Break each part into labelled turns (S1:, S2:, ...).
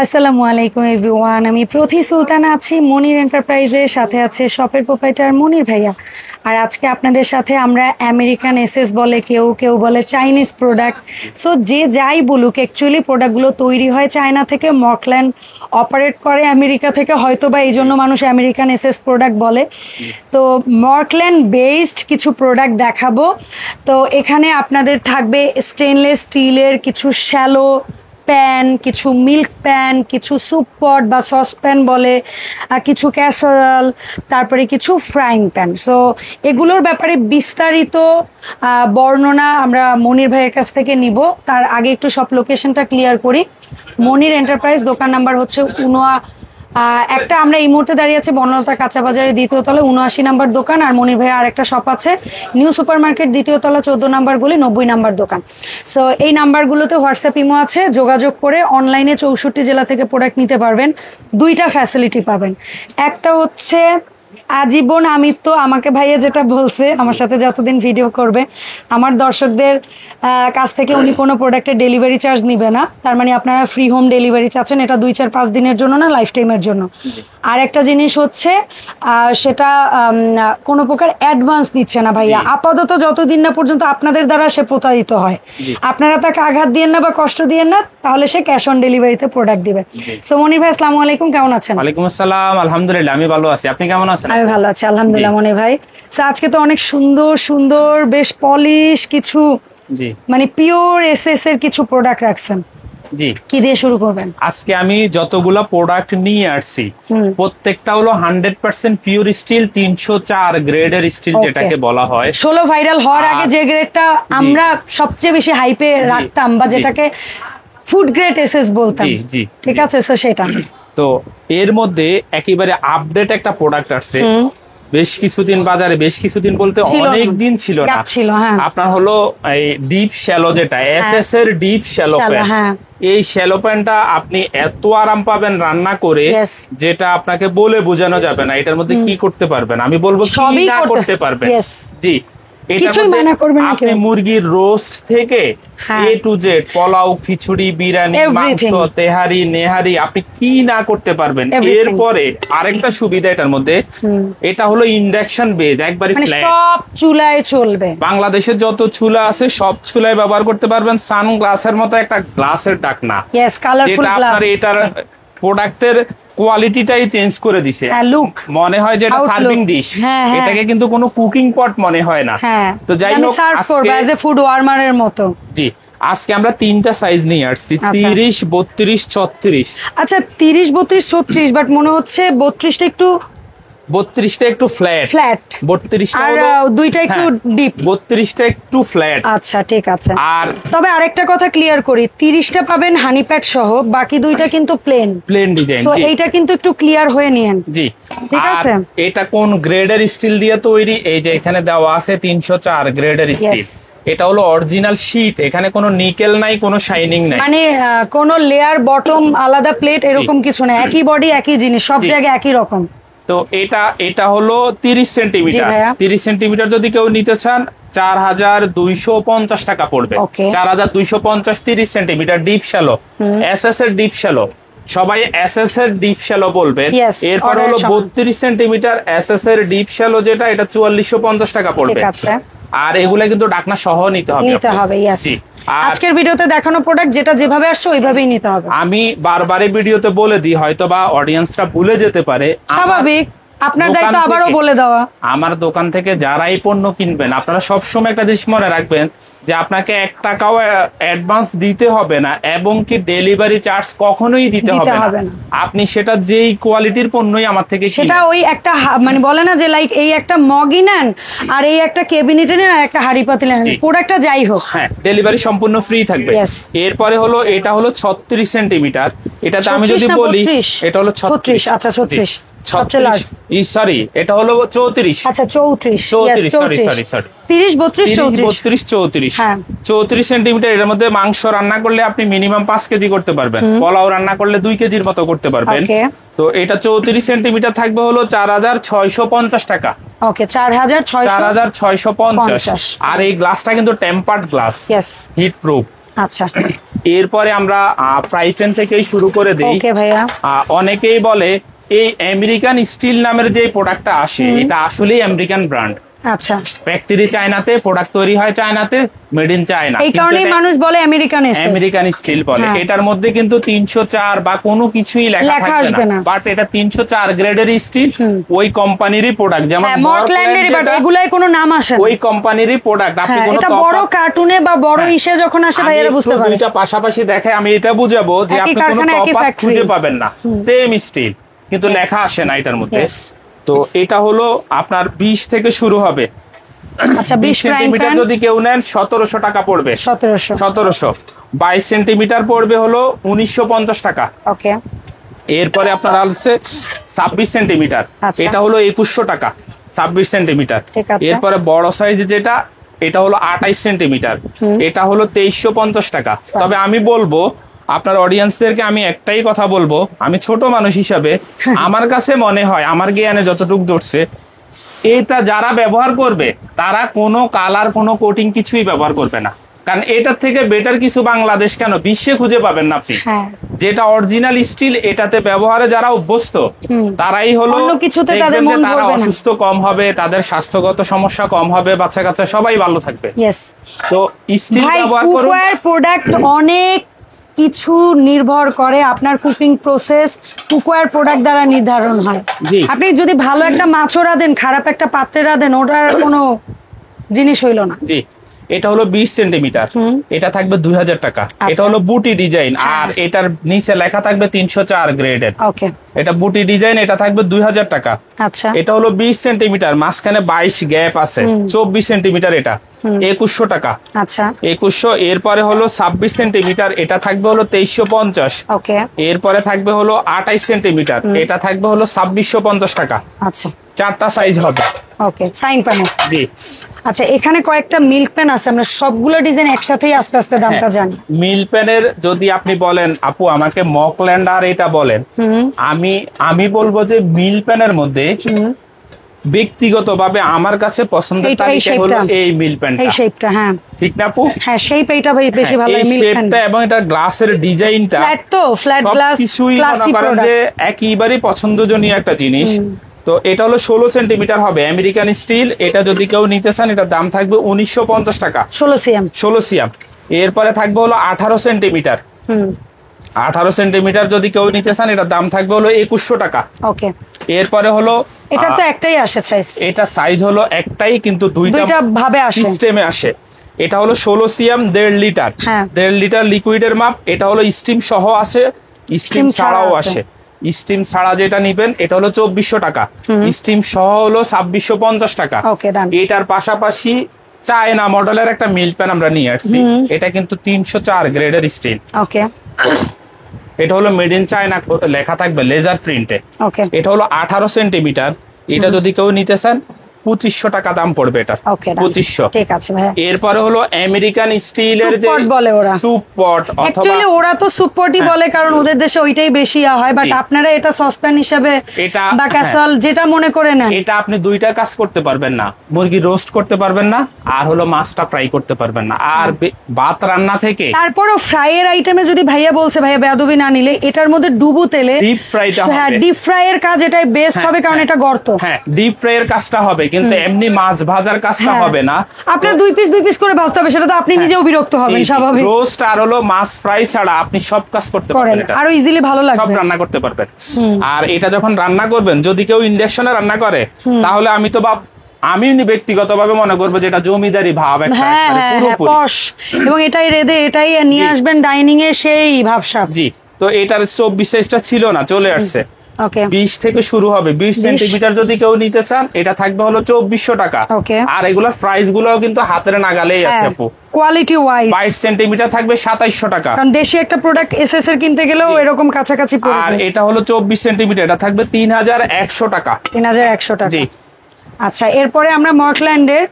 S1: আসসালামু আলাইকুম এভরিওয়ান, আমি প্রতি সুলতানা আছি মনির এন্টারপ্রাইজের সাথে আছে শপের প্রোপাইটার মনির ভাইয়া। আর আজকে আপনাদের সাথে আমরা আমেরিকান এসএস বলে, কেউ কেউ বলে চাইনিজ প্রোডাক্ট, সো যে যাই বলুক অ্যাকচুয়ালি প্রোডাক্টগুলো তৈরি হয় চায়না থেকে, মর্কল্যান্ড অপারেট করে আমেরিকা থেকে, হয়তো বা এই জন্য মানুষ আমেরিকান এসএস প্রোডাক্ট বলে। তো মর্কল্যান্ড বেসড কিছু প্রোডাক্ট দেখাবো। তো এখানে আপনাদের থাকবে স্টেনলেস স্টিলের কিছু শ্যালো প্যান, কিছু মিল্ক প্যান, কিছু স্যুপ পট বা সসপ্যান বলে, কিছু ক্যাসারল, তারপরে কিছু ফ্রাইং প্যান। সো এগুলোর ব্যাপারে বিস্তারিত বর্ণনা আমরা মনির ভাইয়ের কাছ থেকে নিব। তার আগে একটু সব লোকেশনটা ক্লিয়ার করি। মনির এন্টারপ্রাইজ দোকান নাম্বার হচ্ছে একটা, আমরা এই মুহূর্তে দাঁড়িয়ে আছি বনলতা কাঁচা বাজারের দ্বিতীয় তলায় 79 নাম্বার দোকান। আর মনির ভাইয়ের আরেকটা শপ আছে নিউ সুপার মার্কেট দ্বিতীয় তলা 14 নাম্বার গলি 90 নাম্বার দোকান। সো এই নাম্বারগুলোতে হোয়াটসঅ্যাপ ইমো আছে, যোগাযোগ করে অনলাইনে 64 জেলা থেকে প্রোডাক্ট নিতে পারবেন। দুইটা ফ্যাসিলিটি পাবেন, একটা হচ্ছে আজীবন আমিত্ব। আমাকে ভাইয়া যেটা বলছে, আমার সাথে যতদিন ভিডিও করবে আমার দর্শকদের কাছ থেকে উনি কোনো প্রোডাক্টের ডেলিভারি চার্জ নিবে না। তার মানে আপনারা ফ্রি হোম ডেলিভারি চাচ্ছেন, এটা 2-4-5 দিনের জন্য না, লাইফ টাইমের জন্য। আর একটা জিনিস হচ্ছে সেটা কোনো প্রকার অ্যাডভান্স নিচ্ছে না ভাইয়া, আপাতত যতদিন না পর্যন্ত আপনাদের দ্বারা সে প্রতারিত হয়। আপনারা তাকে আঘাত দিয়েন না বা কষ্ট দিয়েন না, তাহলে সে ক্যাশ অন ডেলিভারিতে প্রোডাক্ট দিবে। সো মনির ভাই আসসালামু আলাইকুম, কেমন আছেন?
S2: ওয়ালাইকুম আসসালাম, আলহামদুলিল্লাহ আমি ভালো আছি, আপনি কেমন আছেন?
S1: আমি ভালো আছি আলহামদুলিল্লাহ মনির ভাই। আজকে তো অনেক সুন্দর সুন্দর বেশ পলিশ কিছু, মানে পিওর এসএস এর কিছু প্রোডাক্ট রাখছেন।
S2: জি,
S1: কি দিয়ে শুরু করবেন?
S2: আজকে আমি যতগুলা প্রোডাক্ট নিয়ে আসছি প্রত্যেকটা হলো 100% পিওর স্টিল, 304 গ্রেডের স্টিল যেটাকে বলা হয়।
S1: 16 ভাইরাল হওয়ার আগে যে গ্রেডটা আমরা সবচেয়ে বেশি হাইপে রাখতাম বা যেটাকে ফুড গ্রেড এসএস বলতাম, ঠিক আছে, তো সেটা।
S2: তো এর মধ্যে একেবারে আপডেট একটা প্রোডাক্ট আসছে, বেশ কিছুদিন বাজারে, বেশ কিছুদিন বলতে অনেক দিন ছিল না, আপনার হলো এই ডিপ শ্যালো, যেটা এসএস এর ডিপ শ্যালো প্যান। এই শ্যালো প্যানটা আপনি এত আরাম পাবেন রান্না করে, যেটা আপনাকে বলে বোঝানো যাবে না। এটার মধ্যে কি করতে পারবেন আমি বলবো, কি না করতে পারবেন। জি, আপনি মুরগির রোস্ট থেকে এ টু জেড, পোলাও, খিচুড়ি, বিরিয়ানি, মাংস, তেহারি, নেহারি, আপনি কি না করতে পারবেন। এরপরে আরেকটা সুবিধা এটার মধ্যে, এটা হলো ইন্ডাকশন বেজ, একবারে ফ্ল্যাট,
S1: সব চুলায় চলবে।
S2: বাংলাদেশের যত চুলা আছে সব চুলায় ব্যবহার করতে পারবেন। সানগ্লাসের মতো একটা গ্লাসের ঢাকনা, যেটা আপনার এটার প্রোডাক্টের কোয়ালিটিটাই চেঞ্জ করে দিছে। মনে হয় যে এটা সার্ভিং ডিশ, এটাকে কিন্তু কোনো কুকিং পট মনে হয় না। তো যাই হোক,
S1: ফুড ওয়ার্মারের মতো।
S2: জি, আজকে আমরা তিনটা সাইজ নিয়ে আসছি, 30, 32, 36।
S1: আচ্ছা, 30, 32, 36, বাট মনে হচ্ছে 32টা একটু
S2: 32টা একটু ফ্ল্যাট, 32টা
S1: আর দুইটা একটু ডিপ,
S2: 32টা একটু ফ্ল্যাট।
S1: আচ্ছা ঠিক আছে।
S2: আর
S1: তবে আরেকটা কথা ক্লিয়ার করি, 30টা পাবেন হানি প্যাড সহ, বাকি দুইটা কিন্তু প্লেন
S2: ডিজাইন।
S1: সো এইটা কিন্তু একটু ক্লিয়ার হয়ে নিয়েন।
S2: জি,
S1: ঠিক আছে।
S2: এটা কোন গ্রেডের স্টিল দিয়ে তৈরি, এই যে এখানে দেওয়া আছে 304 গ্রেডের স্টিল। এটা হলো অরিজিনাল শীট, এখানে কোনো নিকেল নাই, কোনো শাইনিং নাই, মানে
S1: কোনো লেয়ার বটম আলাদা প্লেট এরকম কিছু না, একই বডি একই জিনিস, সব জায়গায় একই রকম।
S2: তো এটা হলো 30 সেন্টিমিটার। 30 সেন্টিমিটার যদি কেউ নিতে চান 4250 টাকা পড়বে। 4250, 30 সেন্টিমিটার ডিপ শ্যালো, এসএস এর ডিপ শ্যালো, সবাই এসএস এর ডিপ শ্যালো বলবেন। এরপর হলো 32 সেন্টিমিটার এসএস এর ডিপ শ্যালো, যেটা এটা 4450 টাকা পড়বে। আর এগুলা কিন্তু ঢাকনা সহ নিতে হবে।
S1: আজকের ভিডিওতে দেখানো প্রোডাক্ট যেটা যেভাবে আসছে ওইভাবেই নিতে হবে।
S2: আমি বারবারই ভিডিওতে বলে দিই, হয়তো বা অডিয়েন্সরা ভুলে যেতে পারে, স্বাভাবিক,
S1: আপনার দায়িত্ব আবারও বলে দেওয়া।
S2: আমার দোকান থেকে যারাই পণ্য কিনবেন, আপনারা সবসময় একটা জিনিস মনে রাখবেন যে আপনাকে 1 টাকাও অ্যাডভান্স দিতে হবে না, এবং কি ডেলিভারি চার্জ কখনোই দিতে হবে না। আপনি সেটা যেই কোয়ালিটির পণ্যই আমার থেকে,
S1: সেটা ওই একটা মানে বলে না যে লাইক এই একটা মগই নেন আর এই একটা ক্যাবিনেটে নেন আর একটা হাঁড়ি পাতিল নেন, প্রোডাক্টটা যাই হোক,
S2: হ্যাঁ, ডেলিভারি সম্পূর্ণ ফ্রি থাকবে। এরপরে হলো এটা হলো 36 সেন্টিমিটার। এটাতে আমি যদি বলি এটা হলো 36।
S1: আচ্ছা 36,
S2: সরি এটা হলো 34।
S1: আচ্ছা 34, 30, 32, 34।
S2: 34 সেন্টিমিটার। এর মধ্যে মাংস রান্না করলে আপনি মিনিমাম 5 কেজি করতে পারবেন, পোলাও রান্না করলে 2 কেজির মতো করতে পারবেন। তো এটা 34 সেন্টিমিটার থাকবে হলো 4650 টাকা।
S1: ওকে, 4650।
S2: আর এই গ্লাসটা কিন্তু টেম্পার্ড গ্লাস, হিট প্রুফ।
S1: আচ্ছা,
S2: এরপরে আমরা ফ্রাই প্যান থেকেই শুরু করে দেই।
S1: ওকে ভাইয়া।
S2: অনেকেই বলে এই আমেরিকান স্টিল নামের যে প্রোডাক্টটা আসে এটা আসলেই আমেরিকান ব্র্যান্ড।
S1: আচ্ছা,
S2: ফ্যাক্টরি চায়নাতে, প্রোডাক্ট তৈরি হয় চায়নাতে, মেড ইন চায়না,
S1: এই কারণেই মানুষ বলে আমেরিকান
S2: স্টিল বলে। এটার মধ্যে কিন্তু 304 বা কোনো কিছুই লেখা থাকবে না, বাট এটা 304 গ্রেডের স্টিল, ওই কোম্পানিরই প্রোডাক্ট। যেমন
S1: মর্কল্যান্ডের, বাট এগুলাই কোনো নাম আসে না,
S2: ওই কোম্পানিরই প্রোডাক্ট। আপনি কোনো
S1: এটা বড় কার্টুনে বা বড় ইসে যখন আসে ভাইয়ারা বুঝতে পারে।
S2: দুইটা পাশাপাশি দেখে আমি এটা বুঝাবো যে আপনি কোনো তফাৎ খুঁজে পাবেন না, সেম স্টিল কিন্তু লেখা আসে না এটার মধ্যে। তো এটা হলো আপনার 20 থেকে শুরু হবে।
S1: আচ্ছা, 20
S2: সেন্টিমিটার যদি কেউ নেন 1700 টাকা পড়বে। 1700 22 সেন্টিমিটার পড়বে হলো 1950 টাকা।
S1: ওকে।
S2: এরপরে আপনার আছে 26 সেন্টিমিটার, এটা হলো 2100 টাকা 26 সেন্টিমিটার। এরপরে বড় সাইজ যেটা, এটা হলো 28 সেন্টিমিটার, এটা হলো 2350 টাকা। তবে আমি বলবো আপনার অডিয়েন্সদেরকে, আমি একটাই কথা বলবো, আমি ছোট মানুষ হিসাবে আমার কাছে মনে হয়, আমার জ্ঞানে যতটুকু ধরছে, এটা যারা ব্যবহার করবে তারা কোনো কালার, কোনো কোটিং কিছুই ব্যবহার করবে না। কারণ এটার থেকে বেটার কিছু বাংলাদেশ কেন, বিশ্বে খুঁজে পাবেন না আপনি। যেটা অরিজিনাল স্টিল, এটাতে ব্যবহারে যারা অভ্যস্ত তারাই হলো, তারা অসুস্থ কম হবে, তাদের স্বাস্থ্যগত সমস্যা কম হবে, বাচ্চা কাচ্চা সবাই ভালো থাকবে। তো স্টিল ব্যবহার করুন।
S1: প্রোডাক্ট অনেক কিছু নির্ভর করে, আপনার কুকিং প্রসেস কুকওয়্যার প্রোডাক্ট দ্বারা নির্ধারণ হয়। আপনি যদি ভালো একটা মাছও রাঁধেন, খারাপ একটা পাত্রে রাঁধেন, ওটার কোনো জিনিস হইল না।
S2: জি, এটা হলো 20 সেন্টিমিটার, এটা থাকবে 2000 টাকা। এটা হলো বুটি ডিজাইন, আর এটার নিচে লেখা থাকবে 304 গ্রেডের।
S1: ওকে,
S2: এটা বুটি ডিজাইন, এটা থাকবে 2000 টাকা।
S1: আচ্ছা,
S2: এটা হলো 20 সেন্টিমিটার, মাঝখানে 22 গ্যাপ আছে, 24 সেন্টিমিটার, এটা 2100 টাকা।
S1: আচ্ছা,
S2: 2100। এরপরে হলো 26 সেন্টিমিটার, এটা থাকবে হলো 2350।
S1: ওকে।
S2: এরপরে থাকবে হলো 28 সেন্টিমিটার, এটা থাকবে হলো 2650 টাকা।
S1: আচ্ছা,
S2: 4টা সাইজ হবে।
S1: ওকে, ফ্রাইং প্যানে।
S2: জি।
S1: আচ্ছা, এখানে কয়েকটা মিল্ক প্যান আছে, আমরা সবগুলো ডিজাইন একসাথেই আস্তে আস্তে দামটা জানি।
S2: মিল্ক প্যানের যদি আপনি বলেন আপু আমাকে মকল্যান্ড আর এটা বলেন, আমি বলবো যে মিল্ক প্যানের মধ্যে ব্যক্তিগতভাবে আমার কাছে পছন্দের তালিকা হলো এই মিল্ক প্যানটা,
S1: এই শেপটা। হ্যাঁ,
S2: ঠিক না আপু?
S1: হ্যাঁ, শেপ এইটা বেশি ভালো লাগে, মিল্ক প্যানটা।
S2: এবং এটা গ্লাসের ডিজাইনটা,
S1: ফ্ল্যাট গ্লাস,
S2: কিছুই মনে করেন যে একেবারে পছন্দজনীয় একটা জিনিস। তো এটা হলো 16 সেন্টিমিটার হবে, আমেরিকান স্টিল। এটা যদি কেউ নিতে চান, এটার দাম থাকবে 1950 টাকা। 16 সিএম। এরপরে থাকবে হলো 18 সেন্টিমিটার। 18 সেন্টিমিটার যদি কেউ নিতে চান, এটার দাম থাকবে হলো 2100 টাকা।
S1: ওকে।
S2: এরপরে হলো,
S1: এটা তো একটাই আসে সাইজ,
S2: এটা সাইজ হলো একটাই কিন্তু দুইটা ভাবে আসে, সিস্টেমে আসে। এটা হলো 16 সিএম, 1.5 লিটার। 1.5 লিটার লিকুইডের মাপ। এটা হলো স্টিম সহ আছে, স্টিম ছাড়াও আসে। স্টিম ছাড়া যেটা নিবেন এটা হলো 2400 টাকা, স্টিম সহ হলো 2650 টাকা। এটার পাশাপাশি চায়না মডেলের একটা মিল্ক প্যান আমরা নিয়ে আসছি, এটা কিন্তু 304 গ্রেডের স্টিল। ওকে। এটা হলো মেড ইন চায়না, লেখা থাকবে লেজার প্রিন্টে। এটা হলো 18 সেন্টিমিটার, এটা যদি কেউ নিতে চান 2500 টাকা দাম পড়বে, এটা 2500। ঠিক আছে ভাই। এরপরে হলো আমেরিকান স্টিলের যে বলে ওরা সুপট,
S1: অ্যাকচুয়ালি ওরা তো সুপটই বলে, কারণ ওদের দেশে ওইটাই বেশি হয়, বাট আপনারা এটা সসপ্যান হিসেবে
S2: এটা
S1: বা ক্যাসাল যেটা মনে করে নেন,
S2: এটা আপনি দুইটা কাজ করতে পারবেন না, মুরগি রোস্ট করতে পারবেন না, আর হলো মাছটা ফ্রাই করতে পারবেন না, আর ভাত রান্না থেকে।
S1: তারপরও ফ্রাইয়ের আইটেমে যদি ভাইয়া বলছে, ভাইয়া বেয়াদবি না নিলে, এটার মধ্যে ডুবো তেলে
S2: ডিপ ফ্রাইটা হবে।
S1: হ্যাঁ, ডিপ ফ্রাইয়ের কাজ এটাই বেস্ট হবে, কারণ এটা গর্ত।
S2: হ্যাঁ, ডিপ ফ্রাইয়ের কাজটা হবে, কিন্তু এমনি মাছ ভাজার কাজটা হবে না।
S1: আপনার দুই পিস করে ভাজতে হবে, সেটা তো আপনি নিজেও বিরক্ত হবেন, স্বাভাবিক।
S2: রোস্ট আর হলো মাছ ফ্রাই ছাড়া আপনি সব কাজ করতে পারবেন, এটা
S1: আরো ইজিলি ভালো লাগবে,
S2: সব রান্না করতে পারবেন। আর এটা যখন রান্না করবেন, যদি কেউ ইন্ডাকশনে রান্না করে, তাহলে আমি ব্যক্তিগতভাবে মনে করবো যেটা জমিদারি ভাব একটা, পুরোপুরি।
S1: এবং এটাই রেঁধে এটাই নিয়ে আসবেন ডাইনিং এ, সেই ভাবসাব।
S2: জি। তো এটার 24 সাইজটা ছিল না, চলে আসছে। 20 থেকে শুরু হবে, 20 সেন্টিমিটার যদি কেউ নিতে চান, এটা থাকবে হলো 2400 টাকা। আর এগুলোর প্রাইস গুলোও কিন্তু হাতের নাগালেই আছে আপু,
S1: কোয়ালিটি ওয়াইজ।
S2: 22 সেন্টিমিটার থাকবে 2700 টাকা,
S1: কারণ দেশি একটা প্রোডাক্ট এসএস এর কিনতে গেলেও এরকম কাছাকাছি পড়ে যায়।
S2: আর এটা হলো 24 সেন্টিমিটার, এটা থাকবে 3100 টাকা।
S1: 3100 টাকা।
S2: জি।
S1: আচ্ছা, এরপরে আমরা মকল্যান্ডের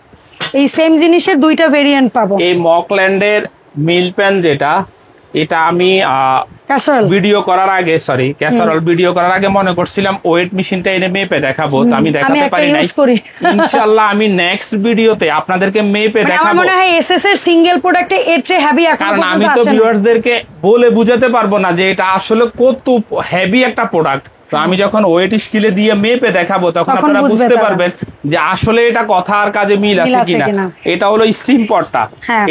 S1: এই সেম জিনিসের দুইটা ভেরিয়েন্ট পাবো।
S2: এই মকল্যান্ডের মিল প্যান যেটা, এটা আমি ভিডিও করার আগে ক্যাসারোল ভিডিও করার আগে মনে করছিলাম ওয়েট মেশিনটা এনে মেপে দেখাবো, তো আমি দেখাতে পারি নাই। ইনশাআল্লাহ আমি নেক্সট ভিডিওতে আপনাদেরকে মেপে দেখাবো।
S1: আমার মনে হয় এসএস এর সিঙ্গেল প্রোডাক্টে এর চেয়ে হেভি এখন
S2: কারণ আমি তো ভিউয়ারদেরকে বলে বুঝাতে পারবো না যে এটা আসলে কত হেভি একটা প্রোডাক্ট। তো আমি যখন ওয়েট স্কেলে দিয়ে মেপে দেখাবো তখন আপনারা বুঝতে পারবেন যে আসলে এটা কথা আর কাজে মিল আছে কিনা। এটা হলো স্টিম পটটা,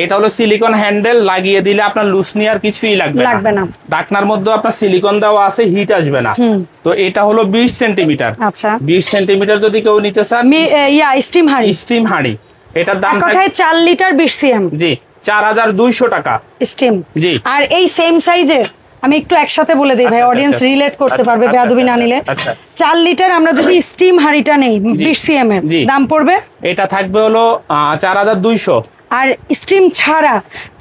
S2: এটা হলো সিলিকন হ্যান্ডেল, লাগিয়ে দিলে আপনার লুসনি আর কিছুই লাগবে না। ঢাকনার মধ্যে আপনার সিলিকন দেওয়া আছে, হিট আসবে না। তো এটা হলো 20 সেন্টিমিটার। আচ্ছা 20 সেন্টিমিটার যদি কেউ নিতে চান, স্টিম হাঁড়ি, এটার দাম
S1: থাকে 4 লিটার 20 সিএম।
S2: জি 4200 টাকা
S1: স্টিম।
S2: জি
S1: আর এই সেম সাইজের আমি একটু একসাথে বলে দিই ভাই, অডিয়েন্স রিলেট করতে পারবে বেয়াদবি না নিলে। 4 লিটার আমরা যদি স্টিম হাঁড়িটা নেই 20 সিএম এর দাম পড়বে,
S2: এটা থাকবে হলো 4200।
S1: আর স্টিম ছাড়া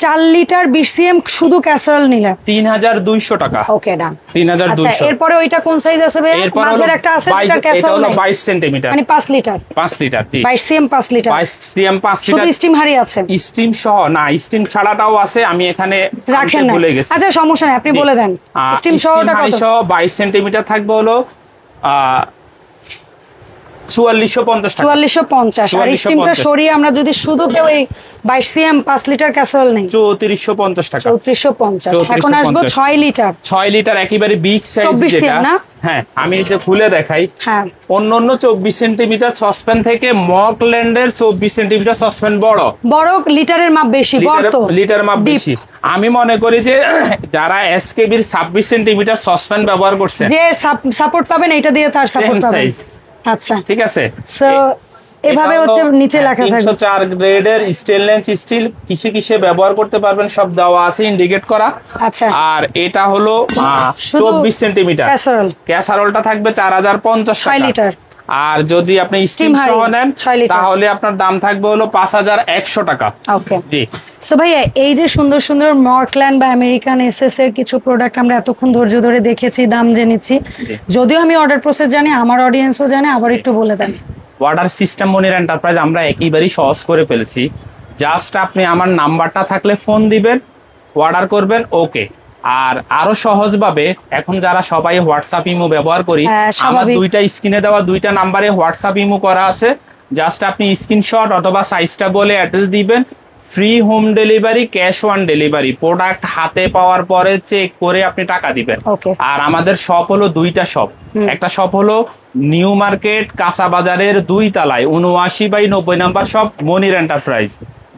S1: 4 লিটার 20 সিএম শুধু ক্যাসারোল নিলে
S2: 3200 টাকা।
S1: ওকে ডান,
S2: 3200।
S1: আচ্ছা এরপরে ওইটা কোন সাইজ আছে ভাই? মাঝের একটা আছে যেটা ক্যাসারোল,
S2: এটা হলো 22 সেন্টিমিটার,
S1: মানে 5 লিটার।
S2: 5 লিটার জি
S1: 22 সিএম 5 লিটার।
S2: 22 CM 5 litre.
S1: শুধু স্টিম হাঁড়ি আছে,
S2: স্টিম সহ না, স্টিম ছাড়াটাও আছে, আমি এখানে
S1: রাখেন না।
S2: ভুলে গেছি।
S1: আচ্ছা সমস্যা নাই, আপনি বলে দেন। স্টিম সহটা কত?
S2: 22 সেন্টিমিটার থাকবে হলো 4450 টাকা।
S1: 4450। আর স্টিমটা সরিয়ে আমরা যদি শুধু কেউ এই 22 সিএম 5 লিটার ক্যাসারোল নেই
S2: 3450 টাকা।
S1: 3450। এখন আসবো 6 লিটার।
S2: 6 লিটার একেবারে বিগ সাইজ যেটা, হ্যাঁ আমি এটা খুলে দেখাই। হ্যাঁ অন্য 24 সেন্টিমিটার সসপ্যান থেকে মকল্যান্ডের 24 সেন্টিমিটার সসপ্যান বড়
S1: লিটারের মাপ বেশি,
S2: লিটার মাপ বেশি। আমি মনে করি যে যারা এসকেবির 26 সেন্টিমিটার সসপ্যান ব্যবহার করছে,
S1: যে সাপোর্ট পাবেন এটা দিয়ে তার সাপোর্ট পাবেন। আচ্ছা ঠিক আছে। সো এভাবে হচ্ছে নিচে লেখা থাকবে
S2: 304 গ্রেডের স্টেনলেস স্টিল, কিসে ব্যবহার করতে পারবেন সব দেওয়া আছে, ইন্ডিকেট করা। আচ্ছা আর এটা হলো 24 সেন্টিমিটার ক্যাসারোলটা থাকবে 4050 টাকা। 6 লিটার। আর যদি আপনি স্টিম সহ নেন তাহলে আপনার দাম থাকবে হলো 5100 টাকা। ওকে জি।
S1: সো ভাইয়া এই যে সুন্দর সুন্দর মর্কল্যান্ড বা আমেরিকান এসএস এর কিছু প্রোডাক্ট আমরা এতক্ষণ ধৈর্য ধরে দেখেছি, দাম জেনেছি, যদিও আমি অর্ডার প্রসেস জানি, আমার অডিয়েন্সও জানে, আবার একটু বলে দেন।
S2: অর্ডার সিস্টেম মনির এন্টারপ্রাইজ আমরা একেবারেই সহজ করে ফেলেছি। জাস্ট আপনি আমার নাম্বারটা থাকলে ফোন দিবেন, অর্ডার করবেন, ওকে। আর আরো সহজ ভাবে এখন যারা সবাই হোয়াটসঅ্যাপ ইমো ব্যবহার করি, আমার দুইটা স্ক্রিনে দেওয়া দুইটা নাম্বারে হোয়াটসঅ্যাপ ইমো করা আছে। জাস্ট আপনি স্ক্রিনশট অথবা সাইজটা বলে অ্যাড্রেস দিবেন, free home delivery, cash on delivery. Product হাতে পাওয়ার পরে চেক করে আপনি টাকা দিবেন। আর আমাদের শপ হলো দুইটা শপ, একটা শপ হলো নিউ মার্কেট কাঁচা বাজারের 2 তলায় 79/90 নাম্বার শপ মনির এন্টারপ্রাইজ।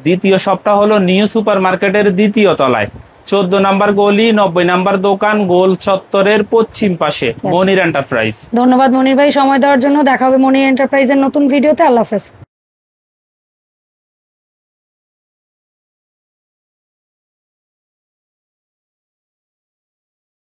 S2: দ্বিতীয় শপটা হলো নিউ সুপার মার্কেটের 2য় তলায় 14 নাম্বার গলি 90 নাম্বার দোকান গোল চত্বরের পশ্চিম পাশে মনির এন্টারপ্রাইজ।
S1: ধন্যবাদ মনির ভাই সময় দেওয়ার জন্য। দেখা হবে মনির এন্টারপ্রাইজের নতুন ভিডিওতে। আল্লাহ হাফেজ।